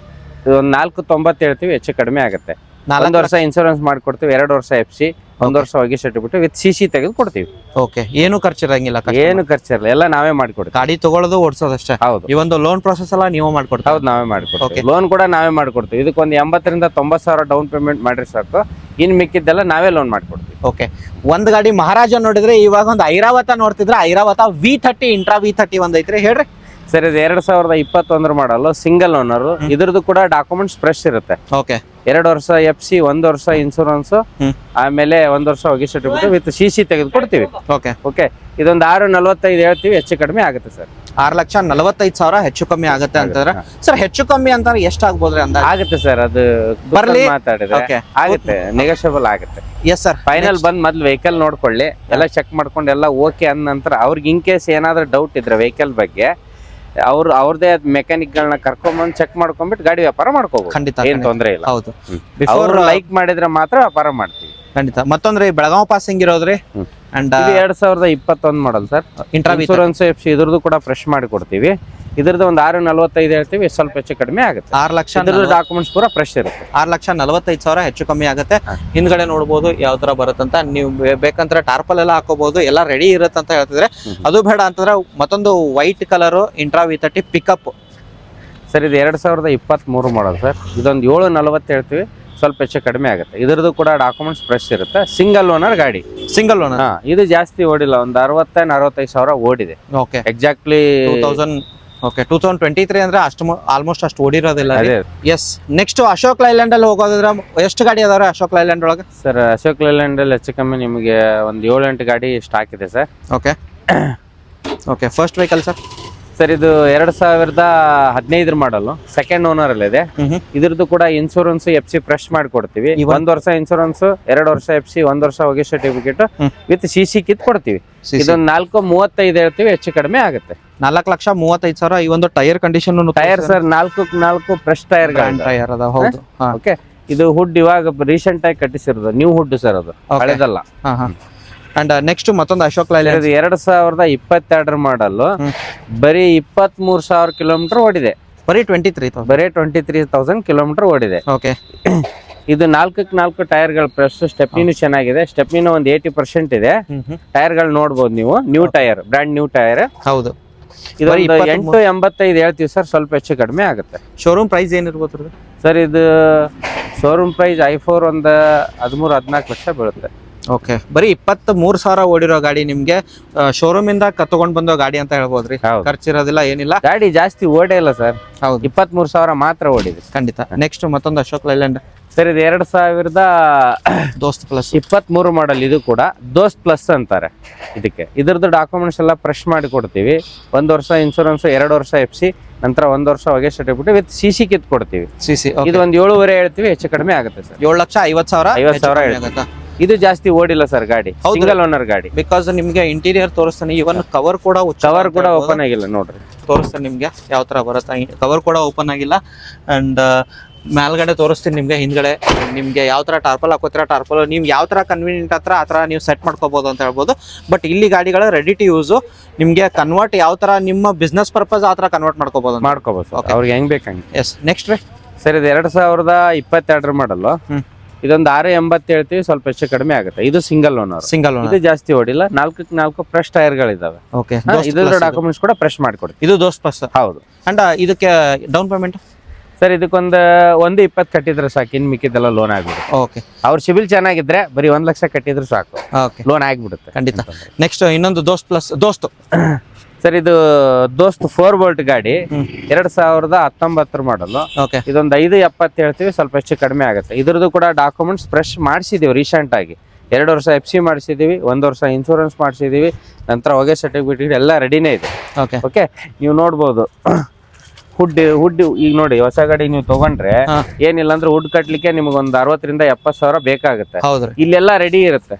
ಒಂದು 490 ಹೇಳ್ತೀವಿ, ಹೆಚ್ಚು ಕಡಿಮೆ ಆಗುತ್ತೆ. 1 ವರ್ಷ ಇನ್ಶೂರೆನ್ಸ್ ಮಾಡ್ಕೊಡ್ತೀವಿ, 2 ವರ್ಷ FC, 1 ವರ್ಷ ಹೊಗೆ ಸರ್ಟಿಫಿಕೇಟ್ ವಿತ್ CC ತೆಗೆದು ಕೊಡ್ತೀವಿ. ಓಕೆ, ಏನು ಖರ್ಚಿರಂಗಿಲ್ಲ, ಏನು ಖರ್ಚಿರಲ್ಲ, ಎಲ್ಲ ನಾವೇ ಮಾಡ್ಕೊಡ್ತೀವಿ. ಗಾಡಿ ತಗೊಳ್ಳೋದು ಓಡಿಸೋದಷ್ಟೇ. ಹೌದು. ಈ ಒಂದು ಲೋನ್ ಪ್ರೊಸೆಸ್ ಎಲ್ಲ ನೀವು ಮಾಡ್ಕೊಡ್ತೀವಿ? ಹೌದು, ನಾವೇ ಮಾಡ್ಕೊಡ್ತೀವಿ. ಲೋನ್ ಕೂಡ ನಾವೇ ಮಾಡ್ಕೊಡ್ತೀವಿ. ಇದಕ್ಕೊಂದು 80,000 ರಿಂದ 90,000 ಡೌನ್ ಪೇಮೆಂಟ್ ಮಾಡ್ರಿ ಸಾಕು, ಇನ್ ಮಿಕ್ಕಿದ್ದೆಲ್ಲ ನಾವೇ ಲೋನ್ ಮಾಡ್ಕೊಡ್ತೀವಿ. ಓಕೆ, ಒಂದ್ ಗಾಡಿ ಮಹಾರಾಜ ನೋಡಿದ್ರೆ, ಇವಾಗ ಒಂದು ಐರಾವತ ನೋಡ್ತಿದ್ರೆ, ಐರಾವತ V30, ಇಂಟ್ರಾ V30 ಒಂದ್ ಐತ್ರಿ, ಹೇಳ್ರಿ ಸರ್. ಇದು 2021 ಮಾಡಲು, ಸಿಂಗಲ್ ಓನರ್. ಇದ್ರದ್ದು ಕೂಡ ಡಾಕ್ಯುಮೆಂಟ್ಸ್ ಫ್ರೆಶ್ ಇರುತ್ತೆ. ಓಕೆ, 2 ವರ್ಷ FC, 1 ವರ್ಷ ಇನ್ಶೂರೆನ್ಸ್, ಆಮೇಲೆ 1 ವರ್ಷ ಹೊಗೆ ಸರ್ಟಿಫಿಕೇಟ್ ವಿತ್ CC ತೆಗೆದು ಕೊಡ್ತೀವಿ. ಓಕೆ, ಓಕೆ, ಇದೊಂದು 645 ಹೇಳ್ತೀವಿ, ಹೆಚ್ಚು ಕಡಿಮೆ ಆಗುತ್ತೆ ಸರ್. 6,45,000 ಹೆಚ್ಚು ಕಮ್ಮಿ ಆಗುತ್ತೆ ಅಂತಂದ್ರೆ ಸರ್, ಹೆಚ್ಚು ಕಮ್ಮಿ ಅಂತಂದ್ರೆ ಎಷ್ಟು ಆಗ್ಬೋದ್ರಿ ಅಂದಾಜು? ಆಗುತ್ತೆ ಸರ್, ಅದು ಬರ್ಲಿ ಮಾತಾಡಿದ್ರೆ ಆಗುತ್ತೆ, ನೆಗೋಷಿಯಬಲ್ ಆಗುತ್ತೆ. Yes sir. ಫೈನಲ್ ಬಂದ್ ಮೊದ್ಲು ವೆಹಿಕಲ್ ನೋಡ್ಕೊಳ್ಳಿ, ಎಲ್ಲ ಚೆಕ್ ಮಾಡ್ಕೊಂಡು ಎಲ್ಲ ಓಕೆ ಅಂದ ನಂತರ ಅವ್ರಿಗೆ ಇನ್ ಕೇಸ್ ಏನಾದ್ರೂ ಡೌಟ್ ಇದ್ರೆ ವೆಹಿಕಲ್ ಬಗ್ಗೆ, ಅವ್ರದೇ ಮೆಕ್ಯಾನಿಕ್ ಗಳನ್ನ ಕರ್ಕೊಂಡ್ಬಂದು ಚೆಕ್ ಮಾಡ್ಕೊಂಡ್ಬಿಟ್ಟು ಗಾಡಿ ವ್ಯಾಪಾರ ಮಾಡ್ಕೋಬಹುದು. ಖಂಡಿತ, ಏನ್ ತೊಂದ್ರೆ ಇಲ್ಲ. ಹೌದು, ಅವ್ರು ಲೈಕ್ ಮಾಡಿದ್ರೆ ಮಾತ್ರ ವ್ಯಾಪಾರ ಮಾಡ್ತೀವಿ. ಖಂಡಿತ. ಮತ್ತೊಂದ್ರಿ ಬೆಳಗಾವ್ ಪಾಸಿಂಗ್ ಇರೋದ್ರಿ. And 2021 model sir. Intra insurance, FC ಇದ್ರದ್ದು ಕೂಡ ಫ್ರೆಶ್ ಮಾಡಿ ಕೊಡ್ತೀವಿ. ಇದ್ರದ್ದು ಒಂದು 6,45 ಹೇಳ್ತೀವಿ, ಸ್ವಲ್ಪ ಹೆಚ್ಚು ಕಡಿಮೆ ಆಗುತ್ತೆ. 6,40,000 ಇದ್ರದ್ದು ಡಾಕ್ಯುಮೆಂಟ್ಸ್ ಪೂರ ಫ್ರೆಶ್ ಇರುತ್ತೆ. 6,45,000 ಹೆಚ್ಚು ಕಮ್ಮಿ ಆಗುತ್ತೆ. ಹಿಂದ್ಗಡೆ ನೋಡ್ಬೋದು ಯಾವ ತರ ಬರುತ್ತಂತ. ನೀವು ಬೇಕಂದ್ರೆ ಟಾರ್ಪಲ್ ಎಲ್ಲ ಹಾಕೋಬಹುದು, ಎಲ್ಲ ರೆಡಿ ಇರುತ್ತೆ ಅಂತ ಹೇಳ್ತಿದ್ರೆ. ಅದು ಬೇಡ ಅಂತಂದ್ರೆ ಮತ್ತೊಂದು white colour intra V30 pickup sir. ಇದು 2023 ಮಾಡಲ್ ಸರ್. ಇದೊಂದು 7,40 ಹೇಳ್ತೀವಿ, ಸ್ವಲ್ಪ ಹೆಚ್ಚು ಕಡಿಮೆ ಆಗುತ್ತೆ. ಇದ್ರದ್ದು ಕೂಡ ಡಾಕ್ಯುಮೆಂಟ್ಸ್ ಫ್ರೆಶ್ ಇರುತ್ತೆ. ಸಿಂಗಲ್ ಓನರ್ ಗಾಡಿ. Single owner. ಇದು ಜಾಸ್ತಿ ಓಡಿಲ್ಲ, ಒಂದು 60-65 ಓಡಿದೆ. Okay, exactly 2000. ಓಕೆ, 2023 ಅಂದ್ರೆ ಅಷ್ಟು ಆಲ್ಮೋಸ್ಟ್ ಅಷ್ಟು ಓಡಿರೋದಿಲ್ಲ. ಅದೇ. ಎಸ್, ನೆಕ್ಸ್ಟ್ ಅಶೋಕ್ ಲೈಲ್ಯಾಂಡ್ ಅಲ್ಲಿ ಹೋಗೋದ್ರ ಎಷ್ಟು ಗಾಡಿ ಅದಾವ್ರೆ ಅಶೋಕ್ ಲೈಲ್ಯಾಂಡ್ ಒಳಗೆ? ಸರ್, ಅಶೋಕ್ ಲೇಲ್ಯಾಂಡ್ ಅಲ್ಲಿ ಹೆಚ್ಚು ಕಮ್ಮಿ ನಿಮಗೆ ಒಂದು 7-8 ಗಾಡಿ ಸ್ಟಾಕ್ ಇದೆ sir. Okay okay, first vehicle sir. Sir, ಇದು 2015 ಮಾಡಲು, ಸೆಕೆಂಡ್ ಓನರ್ ಅಲ್ಲಿ ಇದೆ. ಇದ್ರದ್ದು ಕೂಡ ಇನ್ಶೂರೆನ್ಸ್ FC ಫ್ರೆಶ್ ಮಾಡಿಕೊಡ್ತೀವಿ. 1 ವರ್ಷ ಇನ್ಶೂರೆನ್ಸ್, 2 ವರ್ಷ FC, 1 ವರ್ಷ ಹೋಗಿ ಸರ್ಟಿಫಿಕೇಟ್ ವಿತ್ CC ಕಿತ್ ಕೊಡ್ತೀವಿ. ಇದೊಂದು 4,35 ಹೇಳ್ತೀವಿ, ಹೆಚ್ಚು ಕಡಿಮೆ ಆಗುತ್ತೆ. 4,35,000. ಈ ಒಂದು tyre condition tyre sir 4 fresh tyre tyre ಅದ. ಹೌದು. ಓಕೆ, ಇದು ಹುಡ್ ಇವಾಗ ರೀಸೆಂಟ್ ಆಗಿ ಕಟ್ಟಿಸಿರೋದು, ನ್ಯೂ ಹುಡ್ ಸರ್, ಅದು ಹಳೆದಲ್ಲ. ಅಂಡ್ ನೆಕ್ಸ್ಟ್ ಮತ್ತೊಂದು ಅಶೋಕ್ ಲೈಲ್ಯಾಂಡ್ 2022 ಮಾಡಲು, ಬರೀ 23,000 ಕಿಲೋಮೀಟರ್ ಓಡಿದೆ. ಬರೀ 23,000 ಕಿಲೋಮೀಟರ್ ಓಡಿದೆ. ಓಕೆ, ಇದು 4 ಟೈರ್ಗಳು ಪ್ರೆಸ್. ಸ್ಟೆಪ್ನಿನೂ ಚೆನ್ನಾಗಿದೆ, ಸ್ಟೆಪ್ನಿನೂ ಒಂದು 80% ಇದೆ. ಟೈರ್ಗಳು ನೋಡ್ಬೋದು ನೀವು, new tyre, brand new tyre. ಹೌದು. ಇದು 8,85 ಹೇಳ್ತೀವಿ ಸರ್, ಸ್ವಲ್ಪ ಹೆಚ್ಚು ಕಡಿಮೆ ಆಗುತ್ತೆ. ಶೋರೂಮ್ ಪ್ರೈಸ್ ಏನಿರ್ಬೋದು ಸರ್? ಇದು ಶೋರೂಮ್ ಪ್ರೈಸ್ i4 ಒಂದು 13-14 ಲಕ್ಷ ಬೀಳುತ್ತೆ. ಓಕೆ, ಬರೀ 23,000 ಓಡಿರೋ ಗಾಡಿ ನಿಮ್ಗೆ ಶೋರೂಮ್ ಇಂದ ತಗೊಂಡ್ ಬಂದೋ ಗಾಡಿ ಅಂತ ಹೇಳ್ಬೋದ್ರಿ. ಖರ್ಚಿರೋದಿಲ್ಲ, ಏನಿಲ್ಲ. ಗಾಡಿ ಜಾಸ್ತಿ ಓಡೇ ಇಲ್ಲ ಸರ್. ಹೌದು, 23,000 ಮಾತ್ರ ಓಡಿದೆ. ಖಂಡಿತ. ನೆಕ್ಸ್ಟ್ ಮತ್ತೊಂದು ಅಶೋಕ್ ಲೈಲ್ಯಾಂಡ್ ಸರ್. ಇದು 2023 ಪ್ಲಸ್ ಮಾಡಲ್. ಇದು ಕೂಡ ದೋಸ್ತ್ ಪ್ಲಸ್ ಅಂತಾರೆ ಇದಕ್ಕೆ. ಇದ್ರದ್ದು ಡಾಕ್ಯುಮೆಂಟ್ಸ್ ಎಲ್ಲ ಫ್ರೆಶ್ ಮಾಡಿ ಕೊಡ್ತೀವಿ. 1 ವರ್ಷ ಇನ್ಶೂರೆನ್ಸ್, 2 ವರ್ಷ FC, ನಂತರ 1 ವರ್ಷ ಹೊಗೆ ಸರ್ಟಿಫಿಕೇಟ್ ವಿತ್ CC ಕಿತ್ ಕೊಡ್ತೀವಿ. CC. ಇದು ಒಂದು 7.5 ಹೇಳ್ತೀವಿ, ಹೆಚ್ಚು ಕಡಿಮೆ ಆಗುತ್ತೆ ಸರ್. 7,50,000 ಇದು ಜಾಸ್ತಿ ಓಡಿಲ್ಲ ಸರ್ ಗಾಡಿ, ಸಿಂಗಲ್ ಓನರ್ ಗಾಡಿ. ಬಿಕಾಸ್ ನಿಮ್ಗೆ ಇಂಟೀರಿಯರ್ ತೋರಿಸ್ತಾನೆ, ಇವನ್ ಕವರ್ ಕೂಡ ಓಪನ್ ಆಗಿಲ್ಲ ನೋಡ್ರಿ. ತೋರಿಸ್ತಾನೆ ನಿಮ್ಗೆ ಯಾವ ತರ ಬರುತ್ತೆ. ಕವರ್ ಕೂಡ ಓಪನ್ ಆಗಿಲ್ಲ. ಅಂಡ್ ಮೇಲ್ಗಡೆ ತೋರಿಸ್ತೀನಿ ನಿಮ್ಗೆ. ಹಿಂದ್ಗಡೆ ನಿಮ್ಗೆ ಯಾವ ತರ ಟಾರ್ಪಲ್ ಹಾಕೋತೀರ, ಟಾರ್ಪಲ್ ನೀವು ಯಾವ ತರ ಕನ್ವೀನಿಯಂಟ್ ಹತ್ರ ಆ ತರ ನೀವು ಸೆಟ್ ಮಾಡ್ಕೋಬಹುದು ಅಂತ ಹೇಳ್ಬೋದು. ಬಟ್ ಇಲ್ಲಿ ಗಾಡಿಗಳು ರೆಡಿ ಟು ಯೂಸ್. ನಿಮ್ಗೆ ಕನ್ವರ್ಟ್ ಯಾವ ತರ ನಿಮ್ಮ ಬಿಸ್ನೆಸ್ ಪರ್ಪಸ್ ಆ ತರ ಕನ್ವರ್ಟ್ ಮಾಡ್ಕೋಬಹುದು. ಅವ್ರಿಗೆ ಹೆಂಗ್ ಬೇಕಂಗೆ. ಎಸ್, ನೆಕ್ಸ್ಟ್ ರೀ ಸರ್. ಇದು 2022 ಮಾಡಲು. ಇದೊಂದು 6,80 ಹೇಳ್ತೀವಿ, ಸ್ವಲ್ಪ ಹೆಚ್ಚು ಕಡಿಮೆ ಆಗುತ್ತೆ. ಇದು ಸಿಂಗಲ್ ಓನರ್. ಇದು ಜಾಸ್ತಿ ಓಡಿಲ್ಲ. 4 ಫ್ರೆಶ್ ಟೈರ್ಗಳಿದಾವೆ. ಓಕೆ, ಇದ್ರ ಡಾಕ್ಯುಮೆಂಟ್ಸ್ ಕೂಡ ಫ್ರೆಶ್ ಮಾಡ್ಕೊಡ್ತೀವಿ. ಇದು ದೋಸ್ತ್ ಪ್ಲಸ್. ಹೌದು. ಅಂಡ್ ಇದಕ್ಕೆ ಡೌನ್ ಪೇಮೆಂಟ್ ಸರ್, ಇದಕ್ಕೊಂದು 1,20 ಕಟ್ಟಿದ್ರೆ ಸಾಕು, ಇನ್ ಮಿಕ್ಕಿದೆಲ್ಲ ಲೋನ್ ಆಗ್ಬಿಡುತ್ತೆ. ಓಕೆ, ಅವ್ರ ಸಿಬಿಲ್ ಚೆನ್ನಾಗಿದ್ರೆ ಬರೀ 1 ಲಕ್ಷ ಕಟ್ಟಿದ್ರು ಸಾಕು, ಓಕೆ, ಲೋನ್ ಆಗ್ಬಿಡುತ್ತೆ. ಖಂಡಿತ. ನೆಕ್ಸ್ಟ್ ಇನ್ನೊಂದು ದೋಸ್ತ್ ಪ್ಲಸ್ ದೋಸ್ತ್ ಸರ್. ಇದು ದೋಸ್ತ್ 4 ವೋಲ್ಟ್ ಗಾಡಿ, 2019 ಮಾಡಲು. ಇದೊಂದು 5,70 ಹೇಳ್ತೀವಿ, ಸ್ವಲ್ಪ ಹೆಚ್ಚು ಕಡಿಮೆ ಆಗುತ್ತೆ. ಇದ್ರದ್ದು ಕೂಡ ಡಾಕ್ಯುಮೆಂಟ್ಸ್ ಫ್ರೆಶ್ ಮಾಡಿಸಿದೀವಿ ರೀಸೆಂಟ್ ಆಗಿ. 2 ವರ್ಷ FC ಮಾಡಿಸಿದೀವಿ, 1 ವರ್ಷ ಇನ್ಶೂರೆನ್ಸ್ ಮಾಡಿಸಿದೀವಿ, ನಂತರ ಹೊಗೆ ಸರ್ಟಿಫಿಕೇಟ್ ಎಲ್ಲ ರೆಡಿನೇ ಇದೆ. ಓಕೆ, ನೀವು ನೋಡ್ಬೋದು. ಹುಡ್ ಈಗ ನೋಡಿ, ಹೊಸ ಗಾಡಿ ನೀವು ತಗೊಂಡ್ರೆ ಏನಿಲ್ಲ ಅಂದ್ರೆ ಹುಡ್ ಕಟ್ಲಿಕ್ಕೆ ನಿಮ್ಗೆ ಒಂದು 60,000-70,000 ಬೇಕಾಗುತ್ತೆ. ಇಲ್ಲೆಲ್ಲ ರೆಡಿ ಇರುತ್ತೆ.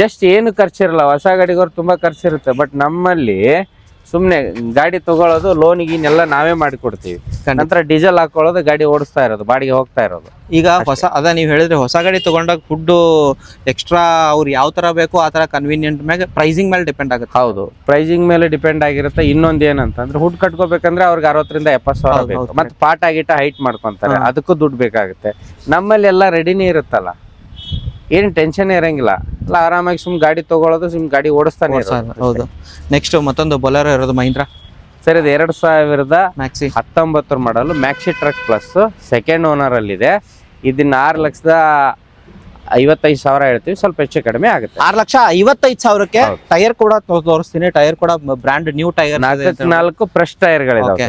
ಜಸ್ಟ್ ಏನು ಖರ್ಚಿರಲ್ಲ. ಹೊಸ ಗಾಡಿಗವ್ರು ತುಂಬಾ ಖರ್ಚಿರುತ್ತೆ. ಬಟ್ ನಮ್ಮಲ್ಲಿ ಸುಮ್ನೆ ಗಾಡಿ ತಗೊಳ್ಳೋದು, ಲೋನ್ ಗೀನೆಲ್ಲ ನಾವೇ ಮಾಡಿಕೊಡ್ತೀವಿ. ನಂತರ ಡೀಸೆಲ್ ಹಾಕೊಳ್ಳೋದು, ಗಾಡಿ ಓಡಿಸ್ತಾ ಇರೋದು, ಬಾಡಿಗೆ ಹೋಗ್ತಾ ಇರೋದು. ಈಗ ಹೊಸ ನೀವು ಹೇಳಿದ್ರೆ ಹೊಸ ಗಾಡಿ ತಗೊಂಡಾಗ ಫುಡ್ ಎಕ್ಸ್ಟ್ರಾ ಅವ್ರು ಯಾವ ತರ ಬೇಕು ಆ ತರ ಕನ್ವೀನಿಯಂಟ್ ಮೇಲೆ ಪ್ರೈಸಿಂಗ್ ಮೇಲೆ ಡಿಪೆಂಡ್ ಆಗುತ್ತೆ. ಹೌದು, ಪ್ರೈಸಿಂಗ್ ಮೇಲೆ ಡಿಪೆಂಡ್ ಆಗಿರುತ್ತೆ. ಇನ್ನೊಂದು ಏನಂತಂದ್ರೆ ಹುಡ್ ಕಟ್ಕೋಬೇಕಂದ್ರೆ ಅವ್ರಿಗೆ 60,000-70,000 ಬೇಕು. ಮತ್ತೆ ಪಾಟ ಗಿಟ ಹೈಟ್ ಮಾಡ್ಕೊಂತಾರೆ, ಅದಕ್ಕೂ ದುಡ್ಡು ಬೇಕಾಗುತ್ತೆ. ನಮ್ಮಲ್ಲಿ ಎಲ್ಲ ರೆಡಿನೇ ಇರುತ್ತಲ್ಲ, ಏನು ಟೆನ್ಷನ್ ಇರಂಗಿಲ್ಲ. ಎಲ್ಲ ಆರಾಮಾಗಿ ಸುಮ್ ಗಾಡಿ ತಗೊಳ್ಳೋದು, ಸುಮ್ ಗಾಡಿ ಓಡಿಸ್ತಾನೆ. ಹೌದು. ನೆಕ್ಸ್ಟ್ ಮತ್ತೊಂದು ಬೊಲೆರೋ ಇರೋದು ಮಹೀಂದ್ರ. ಸರ್, ಇದು 2019 ಮಾಡಲು maxi truck plus, second owner ಅಲ್ಲಿ ಇದೆ. ಇದನ್ನ 6,55,000 ಹೇಳ್ತೀವಿ, ಸ್ವಲ್ಪ ಹೆಚ್ಚು ಕಡಿಮೆ ಆಗುತ್ತೆ. 6,55,000ಕ್ಕೆ ಟೈರ್ ಕೂಡ ತೋರಿಸ್ತೀನಿ. ಟೈರ್ ಕೂಡ ಬ್ರ್ಯಾಂಡ್ ನ್ಯೂ ಟೈರ್, 4 ಫ್ರೆಶ್ ಟೈರ್ಗಳಿದಾವೆ.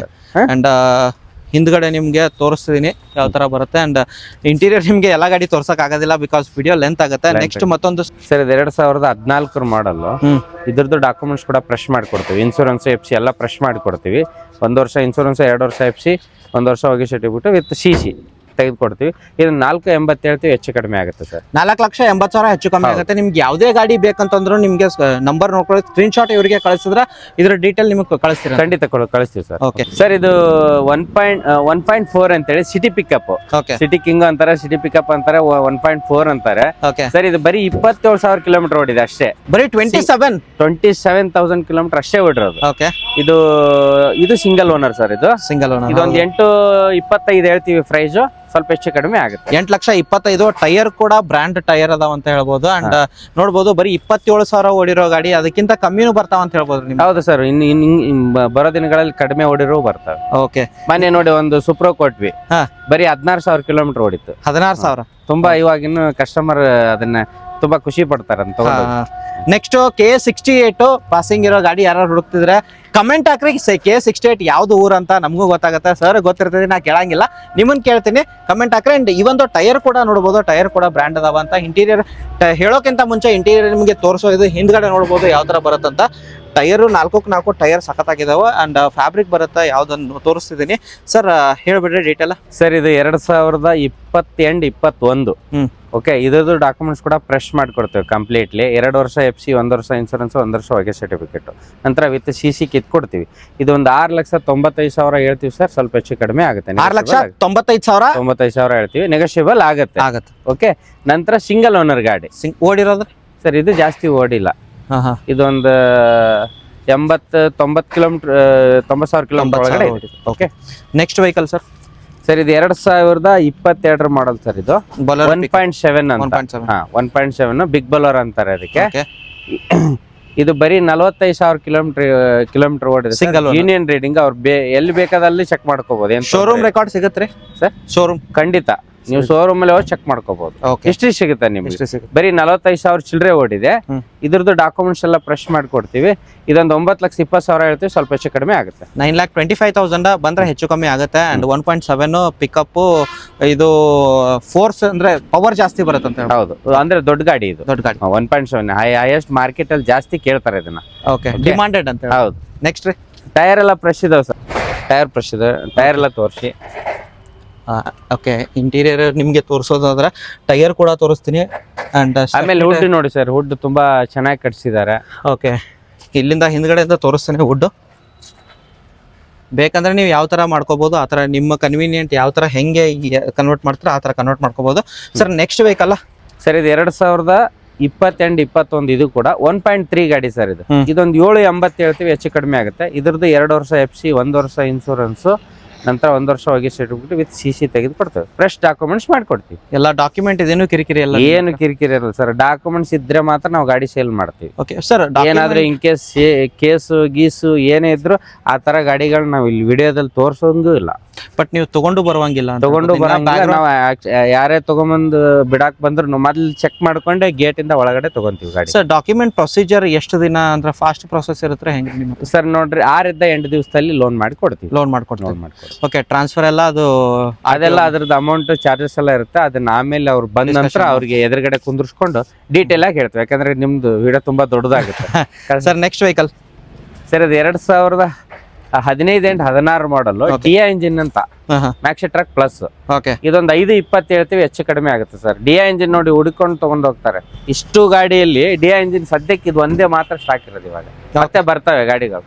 ಅಂಡ್ ಹಿಂದ್ಗಡೆ ನಿಮ್ಗೆ ತೋರಿಸ್ತೀನಿ ಯಾವ ತರ ಬರುತ್ತೆ. ಅಂಡ್ ಇಂಟೀರಿಯರ್ ನಿಮ್ಗೆ ಎಲ್ಲ ಗಾಡಿ ತೋರ್ಸಕ್ ಆಗೋದಿಲ್ಲ, ಬಿಕಾಸ್ ವಿಡಿಯೋ ಲೆಂತ್ ಆಗುತ್ತೆ. ನೆಕ್ಸ್ಟ್ ಮತ್ತೊಂದು ಸರ್, ಇದು 2014 ಮಾಡಲು. ಇದ್ರದ್ದು ಡಾಕ್ಯುಮೆಂಟ್ಸ್ ಕೂಡ ಫ್ರೆಶ್ ಮಾಡಿಕೊಡ್ತೀವಿ. ಇನ್ಶೂರೆನ್ಸ್, FC ಎಲ್ಲ ಫ್ರೆಶ್ ಮಾಡಿಕೊಡ್ತೀವಿ. 1 ವರ್ಷ ಇನ್ಶೂರೆನ್ಸ್, 2 ವರ್ಷ FC, 1 ವರ್ಷ ಹೋಗಿ ಸರ್ಟಿಫಿಕೇಟ್ ವಿತ್ CC. ತೆಗೆದುಕೊಡ್ತೀವಿ. ಇದು 480 ಹೇಳ್ತೀವಿ, ಹೆಚ್ಚು ಕಡಿಮೆ ಆಗುತ್ತೆ ಸರ್. 4,80,000 ಹೆಚ್ಚು ಕಮ್ಮಿ ಆಗುತ್ತೆ. ನಿಮ್ಗೆ ಯಾವುದೇ ಗಾಡಿ ಬೇಕಂತಂದ್ರು ನಿಮ್ಗೆ ನಂಬರ್ ನೋಡ್ಕೊಳ್ಳಿ, ಸ್ಕ್ರೀನ್ ಶಾಟ್ ಇವರಿಗೆ ಕಳಿಸಿದ್ರೆ ಇದ್ರ ಡೀಟೇಲ್ ನಿಮಗೆ ಕಳಿಸ್ತೀರಾ? ಖಂಡಿತ ಕಳಿಸ್ತೀವಿ ಸರ್. ಓಕೆ ಸರ್, ಇದು 1.4 ಅಂತೇಳಿ city pickup, okay city king ಅಂತಾರೆ, ಸಿಟಿ ಪಿಕಪ್ ಅಂತಾರೆ, 1.4 ಅಂತಾರೆ ಓಕೆ ಸರ್. ಇದು ಬರೀ 27,000 ಕಿಲೋಮೀಟರ್ ಓಡಿದೆ ಅಷ್ಟೇ. ಬರೀ 27,000 ಕಿಲೋಮೀಟರ್ ಅಷ್ಟೇ ಓಡಿರೋದು. ಓಕೆ ಇದು single owner sir. Single owner. ಇದೊಂದು 8.25 ಹೇಳ್ತೀವಿ ಪ್ರೈಸ್, ಸ್ವಲ್ಪ ಹೆಚ್ಚು ಕಡಿಮೆ ಆಗುತ್ತೆ. 8,25,000. ಟೈರ್ ಕೂಡ ಬ್ರ್ಯಾಂಡ್ ಟೈರ್ ಅದಾವ ಅಂತ ಹೇಳ್ಬೋದು. ಅಂಡ್ ನೋಡ್ಬೋದು ಬರೀ 27,000 ಓಡಿರೋ ಗಾಡಿ, ಅದಕ್ಕಿಂತ ಕಮ್ಮಿನೂ ಬರ್ತಾವ ಅಂತ ಹೇಳ್ಬೋದು ನಿಮ್ಗೆ. ಹೌದು ಸರ್, ಇನ್ನು ಬರೋ ದಿನಗಳಲ್ಲಿ ಕಡಿಮೆ ಓಡಿರೋ ಬರ್ತವೆ. ಓಕೆ, ಮೊನ್ನೆ ನೋಡಿ ಒಂದು ಸುಪ್ರೋ ಕೊಟ್ವಿ, ಹಾ ಬರೀ 16,000 ಕಿಲೋಮೀಟರ್ ಓಡಿತ್ತು. 16,000. ತುಂಬಾ ಇವಾಗಿನ್ನು ಕಸ್ಟಮರ್ ಅದನ್ನ ತುಂಬಾ ಖುಷಿ ಪಡ್ತಾರಂತ. ನೆಕ್ಸ್ಟ್ KA68 ಪಾಸಿಂಗ್ ಇರೋ ಗಾಡಿ ಯಾರು ಹುಡುಕ್ತಿದ್ರೆ ಕಮೆಂಟ್ ಹಾಕ್ರಿ. KA68 ಯಾವ್ದು ಊರು ಅಂತ ನಮಗೂ ಗೊತ್ತಾಗುತ್ತೆ. ಸರ್ ಗೊತ್ತಿರ್ತದೆ, ನಾ ಕೇಳಂಗಿಲ್ಲ, ನಿಮ್ಮನ್ನ ಕೇಳ್ತೀನಿ. ಕಮೆಂಟ್ ಹಾಕ್ರಿ. ಅಂಡ್ ಈ ಒಂದು ಟೈರ್ ಕೂಡ ನೋಡ್ಬೋದು, ಟೈರ್ ಕೂಡ ಬ್ರ್ಯಾಂಡ್ ಅದಾವ ಅಂತ. ಇಂಟೀರಿಯರ್ ಹೇಳೋಕ್ಕಿಂತ ಮುಂಚೆ ಇಂಟೀರಿಯರ್ ನಿಮಗೆ ತೋರಿಸೋದು, ಹಿಂದ್ಗಡೆ ನೋಡ್ಬೋದು ಯಾವ ತರ ಬರುತ್ತಂತ. ಟೈರು 4 ಟೈರ್ ಸಖತ್ತಾಗಿದಾವೆ. ಅಂಡ್ ಫ್ಯಾಬ್ರಿಕ್ ಬರುತ್ತೆ, ಯಾವ್ದನ್ನು ತೋರಿಸ್ತಿದ್ದೀನಿ. ಸರ್ ಹೇಳ್ಬಿಡ್ರಿ ಡೀಟೇಲ್. ಸರ್, ಇದು 2020-21. ಓಕೆ, ಇದ್ರದ್ದು ಡಾಕ್ಯುಮೆಂಟ್ಸ್ ಕೂಡ ಫ್ರೆಶ್ ಮಾಡ್ಕೊಡ್ತೇವೆ ಕಂಪ್ಲೀಟ್ಲಿ. 2 ವರ್ಷ FC, 1 ವರ್ಷ ಇನ್ಸೂರೆನ್ಸ್, 1 ವರ್ಷ ಹೊಗೆ ಸರ್ಟಿಫಿಕೇಟ್, ನಂತರ ವಿತ್ CC ಕಿತ್ಕೊಡ್ತೀವಿ. ಇದೊಂದು 6,95,000 ಹೇಳ್ತೀವಿ ಸರ್, ಸ್ವಲ್ಪ ಹೆಚ್ಚು ಕಡಿಮೆ ಆಗುತ್ತೆ. 6,95,000 ಹೇಳ್ತೀವಿ, ನೆಗೋಷಿಯಬಲ್ ಆಗುತ್ತೆ. ಓಕೆ, ನಂತರ ಸಿಂಗಲ್ ಓನರ್ ಗಾಡಿ ಓಡಿರೋದು ಸರ್, ಇದು ಜಾಸ್ತಿ ಓಡಿಲ್ಲ. ಇದೊಂದು 80-90 ಕಿಲೋಮೀಟರ್, 90,000 ಕಿಲೋಮೀಟರ್ ಒಳಗಡೆ. Okay, next vehicle sir. Sir, ಇದು 2022 ಮಾಡಲ್ ಸರ್. ಇದು 1.7 ಅಂತ. 1.7 ಬಿಗ್ ಬಲರ್ ಅಂತಾರೆ ಅದಕ್ಕೆ. ಇದು ಬರೀ 45,000 ಕಿಲೋಮೀಟರ್ ಓಡಿದೆ. Single union reading. ಅವ್ರು ಎಲ್ಲಿ ಬೇಕಾದಲ್ಲಿ ಚೆಕ್ ಮಾಡ್ಕೋಬಹುದು. ಶೋರೂಮ್ ರೆಕಾರ್ಡ್ ಸಿಗುತ್ತೆ ಸರ್? ಶೋರೂಮ್ ಖಂಡಿತ ನೀವು ಶೋರೂಮ್ ಅಲ್ಲಿ ಹೋಗಿ ಚೆಕ್ ಮಾಡ್ಕೋಬಹುದು. ಹಿಸ್ಟ್ರಿ ಸಿಗುತ್ತೆ ನಿಮ್ಗೆ. ಬರೀ 45,000 ಚಿಲ್ಲರೆ ಓಡಿದೆ. ಇದ್ರದ್ದು ಡಾಕ್ಯುಮೆಂಟ್ಸ್ ಎಲ್ಲ ಫ್ರೆಶ್ ಮಾಡ್ಕೊಡ್ತೀವಿ. ಇದೊಂದು 9,20,000 ಹೇಳ್ತೀವಿ, ಸ್ವಲ್ಪ ಹೆಚ್ಚು ಕಡಿಮೆ ಆಗುತ್ತೆ. 9,25,000 ಬಂದ್ರೆ ಹೆಚ್ಚು ಕಮ್ಮಿ ಆಗುತ್ತೆ. And 1.7 pickup. ಇದು ಫೋರ್ಸ್ ಅಂದ್ರೆ ಪವರ್ ಜಾಸ್ತಿ ಬರುತ್ತೆ ಅಂತ. ಹೌದು, ಅಂದ್ರೆ ದೊಡ್ಡ ಗಾಡಿ ಇದು. ದೊಡ್ಡ ಗಾಡಿ 1.7 ಹೈಯೆಸ್ಟ್ ಮಾರ್ಕೆಟ್ ಅಲ್ಲಿ ಜಾಸ್ತಿ ಕೇಳ್ತಾರೆ ಇದನ್ನ. ಓಕೆ, ಡಿಮಾಂಡೆಡ್ ಅಂತ. ಹೌದು. ನೆಕ್ಸ್ಟ್ ರೀ, ಟೈರ್ ಎಲ್ಲ ಫ್ರೆಶ್ ಇದಾವೆ ಸರ್. ಟೈರ್ ಫ್ರೆಶ್ ಇದೆ. ಟೈರ್ ಎಲ್ಲ ತೋರಿಸಿ. ಓಕೆ, ಇಂಟೀರಿಯರ್ ನಿಮ್ಗೆ ತೋರಿಸೋದಾದ್ರೆ ಟೈರ್ ಕೂಡ ತೋರಿಸ್ತೀನಿ. ಅಂಡ್ ಆಮೇಲೆ ಹುಡ್ ನೋಡಿ ಸರ್, ಹುಡ್ ತುಂಬಾ ಚೆನ್ನಾಗಿ ಕಟ್ಸಿದ್ದಾರೆ. ಓಕೆ, ಇಲ್ಲಿಂದ ಹಿಂದ್ಗಡೆಯಿಂದ ತೋರಿಸ್ತೀನಿ ಹುಡ್. ಬೇಕಂದ್ರೆ ನೀವು ಯಾವ ತರ ಮಾಡ್ಕೋಬಹುದು, ಆ ತರ ನಿಮ್ಮ ಕನ್ವೀನಿಯಂಟ್ ಯಾವ ತರ ಹೆಂಗೆ ಕನ್ವರ್ಟ್ ಮಾಡ್ತಾರೆ ಆ ತರ ಕನ್ವರ್ಟ್ ಮಾಡ್ಕೋಬಹುದು. ಸರ್ ನೆಕ್ಸ್ಟ್ ವೆಹಿಕಲ್ ಸರ್, ಇದು 2022-21 ಇದು ಕೂಡ 1.3 ಗಾಡಿ ಸರ್. ಇದೊಂದು 780 ಹೇಳ್ತೀವಿ, ಹೆಚ್ಚು ಕಡಿಮೆ ಆಗುತ್ತೆ. ಇದ್ರದ್ದು 2 ವರ್ಷ FC, 1 ವರ್ಷ ಇನ್ಸೂರೆನ್ಸ್, ನಂತರ 1 ವರ್ಷ ಹೋಗಿ ಸರ್ಟಿಫಿಕೇಟ್ ವಿತ್ CC ತೆಗೆದು ಕೊಡ್ತೇವೆ. ಫ್ರೆಶ್ ಡಾಕ್ಯುಮೆಂಟ್ಸ್ ಮಾಡ್ಕೊಡ್ತೀವಿ. ಎಲ್ಲ ಡಾಕ್ಯುಮೆಂಟ್ ಇದೇನು ಕಿರಿಕಿರಿ ಎಲ್ಲ? ಏನು ಕಿರಿಕಿರಿ ಇರಲ್ಲ ಸರ್. ಡಾಕ್ಯುಮೆಂಟ್ಸ್ ಇದ್ರೆ ಮಾತ್ರ ನಾವು ಗಾಡಿ ಸೇಲ್ ಮಾಡ್ತೀವಿ. ಓಕೆ ಸರ್, ಏನಾದ್ರೂ ಇನ್ ಕೇಸ್ ಕೇಸು ಗೀಸು ಏನೇ ಇದ್ರು ಆ ತರ ಗಾಡಿಗಳನ್ನ ನಾವು ಇಲ್ಲಿ ವಿಡಿಯೋದಲ್ಲಿ ತೋರ್ಸೋಂಗೂ ಇಲ್ಲ. ಬಟ್ ನೀವು ತಗೊಂಡು ಬರುವಂಗಿಲ್ಲ. ತಗೊಂಡು ಬರಂಗಿಲ್ಲ. ನಾವು ಯಾರೇ ತಗೊಂಬಂದು ಬಿಡಾಕ್ ಬಂದ್ರು ಮೊದ್ಲು ಚೆಕ್ ಮಾಡ್ಕೊಂಡೆ ಗೇಟ್ ಇಂದ ಒಳಗಡೆ ತಗೊಂತೀವಿ ಗಾಡಿ. ಸರ್ ಡಾಕ್ಯುಮೆಂಟ್ ಪ್ರೊಸೀಜರ್ ಎಷ್ಟು ದಿನ ಅಂದ್ರೆ ಫಾಸ್ಟ್ ಪ್ರೊಸೆಸ್ ಇರುತ್ತೆ ಹೆಂಗೆ ನಿಮ್ಮ? ಸರ್ ನೋಡ್ರಿ, 6-8 ದಿವಸದಲ್ಲಿ ಲೋನ್ ಮಾಡಿ ಕೊಡ್ತೀವಿ. ಲೋನ್ ಮಾಡ್ಕೊಡ್ತೀವಿ. ಓಕೆ, ಟ್ರಾನ್ಸ್ಫರ್ ಎಲ್ಲ ಅದೆಲ್ಲ ಅದ್ರದ್ದು ಅಮೌಂಟ್ ಚಾರ್ಜಸ್ ಎಲ್ಲ ಇರುತ್ತೆ. ಅದನ್ನ ಆಮೇಲೆ ಅವ್ರು ಬಂದ ನಂತರ ಅವ್ರಿಗೆ ಎದುರುಗಡೆ ಕುಂದ್ರಿಸ್ಕೊಂಡು ಡೀಟೇಲ್ ಆಗಿ ಹೇಳ್ತೀವಿ. ಯಾಕಂದ್ರೆ ನಿಮ್ದು ವಿಡಿಯೋ ತುಂಬಾ ದೊಡ್ಡದಾಗುತ್ತೆ. ಸರ್ ನೆಕ್ಸ್ಟ್ ವೆಹಿಕಲ್ ಸರ್, ಅದು 2015-16 ಮಾಡಲ್ DI ಇಂಜಿನ್ ಅಂತ, ಮ್ಯಾಕ್ಸಿ ಟ್ರಕ್ ಪ್ಲಸ್. ಇದೊಂದು 520 ಹೇಳ್ತೀವಿ, ಹೆಚ್ಚು ಕಡಿಮೆ ಆಗುತ್ತೆ ಸರ್. DI ಇಂಜಿನ್ ನೋಡಿ ಹುಡುಕೊಂಡು ತಗೊಂಡು ಹೋಗ್ತಾರೆ. ಇಷ್ಟು ಗಾಡಿಯಲ್ಲಿ DI ಇಂಜಿನ್ ಸದ್ಯಕ್ಕೆ ಇದು ಒಂದೇ ಮಾತ್ರ ಸ್ಟಾಕ್ ಇರೋದು. ಇವಾಗ ಮತ್ತೆ ಬರ್ತವೆ ಗಾಡಿಗಳು.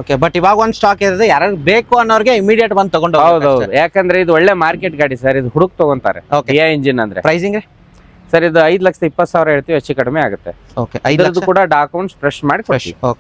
ಓಕೆ, ಬಟ್ ಇವಾಗ ಒಂದು ಸ್ಟಾಕ್ ಇರೋದು, ಯಾರು ಬೇಕು ಅನ್ನೋರಿಗೆ ಇಮಿಡಿಯೇಟ್ ಬಂದು ತಗೊಂಡು. ಹೌದೌದು, ಯಾಕಂದ್ರೆ ಇದು ಒಳ್ಳೆ ಮಾರ್ಕೆಟ್ ಗಾಡಿ ಸರ್. ಇದು ಹುಡುಕ್ ತಗೊಂತಾರೆ. DI ಇಂಜಿನ್ ಅಂದ್ರೆ ಪ್ರೈಸಿಂಗ್ ಸರ್, ಇದು 5,20,000 ಹೇಳ್ತೀವಿ, ಹೆಚ್ಚು ಕಡಿಮೆ ಆಗುತ್ತೆ. ಓಕೆ, ಇದರದ್ದು ಕೂಡ ಡಾಕ್ಯುಮೆಂಟ್ಸ್ ಫ್ರೆಶ್ ಮಾಡಿ ಕೊಡ್ತೀವಿ.